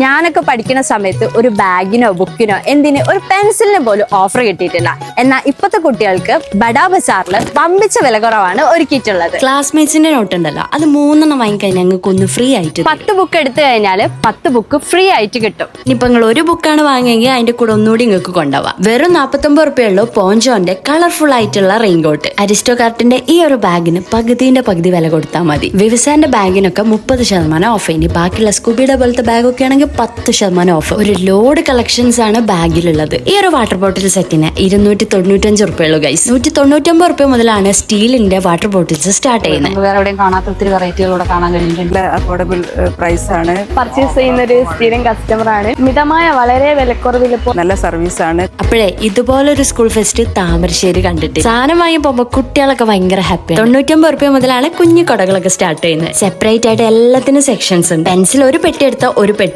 ഞാനൊക്കെ പഠിക്കുന്ന സമയത്ത് ഒരു ബാഗിനോ ബുക്കിനോ എന്തിന് ഒരു പെൻസിലിന് പോലും ഓഫർ കിട്ടിയിട്ടില്ല. എന്നാൽ ഇപ്പോഴത്തെ കുട്ടികൾക്ക് ബഡാ ബസാറിൽ വമ്പിച്ച വില കുറവാണ് ഒരുക്കിയിട്ടുള്ളത്. ക്ലാസ്മേറ്റ്സിന്റെ നോട്ട് ഉണ്ടല്ലോ, അത് 3 വാങ്ങിക്കഴിഞ്ഞാൽ ഞങ്ങൾക്ക് ഒന്ന് ഫ്രീ ആയിട്ട് 10 ബുക്ക് എടുത്തു കഴിഞ്ഞാൽ 10 ബുക്ക് ഫ്രീ ആയിട്ട് കിട്ടും. ഇനിയിപ്പോ നിങ്ങൾ ഒരു ബുക്കാണ് വാങ്ങിയെങ്കിൽ അതിന്റെ കൂടെ ഒന്നുകൂടി നിങ്ങൾക്ക് കൊണ്ടുപോവാം. വെറും 49 റുപ്യുള്ളൂ പോഞ്ചോന്റെ കളർഫുൾ ആയിട്ടുള്ള റെയിൻകോട്ട്. അരിസ്റ്റോകാർട്ടിന്റെ ഈ ഒരു ബാഗിന് പകുതിന്റെ പകുതി വില കൊടുത്താൽ മതി. വിവസാന്റെ ബാഗിനൊക്കെ 30% ഓഫ്. ഇനി ബാക്കിയുള്ള സ്കൂബിയുടെ പോലത്തെ ബാഗൊക്കെ ആണെങ്കിൽ 10% ഓഫ്. ഒരു ലോഡ് കളക്ഷൻസ് ആണ് ബാഗിലുള്ളത്. ഈ ഒരു വാട്ടർ ബോട്ടിൽ സെറ്റിന് 295 റുപ്യുള്ളൂ ഗൈസ്. 199 റുപ്യ മുതലാണ് സ്റ്റീലിന്റെ വാട്ടർ ബോട്ടിൽസ് സ്റ്റാർട്ട് ചെയ്യുന്നത്. വേറെ എവിടെയും കാണാത്ത ഒത്തിരി വെറൈറ്റികളൂടെ കാണാൻ കഴിയുന്നുണ്ട്. അഫോർഡബിൾ പ്രൈസ് ആണ്. പർച്ചേസ് ചെയ്യുന്ന ഒരു സ്ഥിരം കസ്റ്റമർ ആണ്. മിതമായ വളരെ വിലക്കുറവിൽ നല്ല സർവീസ് ആണ്. അപ്പോഴേ ഇതുപോലൊരു സ്കൂൾ ഫെസ്റ്റ് താമരശ്ശേരി കണ്ടിട്ട് സാധനം വാങ്ങി പോകുമ്പോ കുട്ടികളൊക്കെ ഭയങ്കര ഹാപ്പിയാണ്. 99 റുപ്യ മുതലാണ് കുഞ്ഞു കടകളൊക്കെ സ്റ്റാർട്ട് ചെയ്യുന്നത്. സെപ്പറേറ്റ് ആയിട്ട് എല്ലാത്തിനും സെക്ഷൻസ് ഉണ്ട്. പെൻസിൽ ഒരു പെട്ടി എടുത്താൽ ഒരു പെട്ടി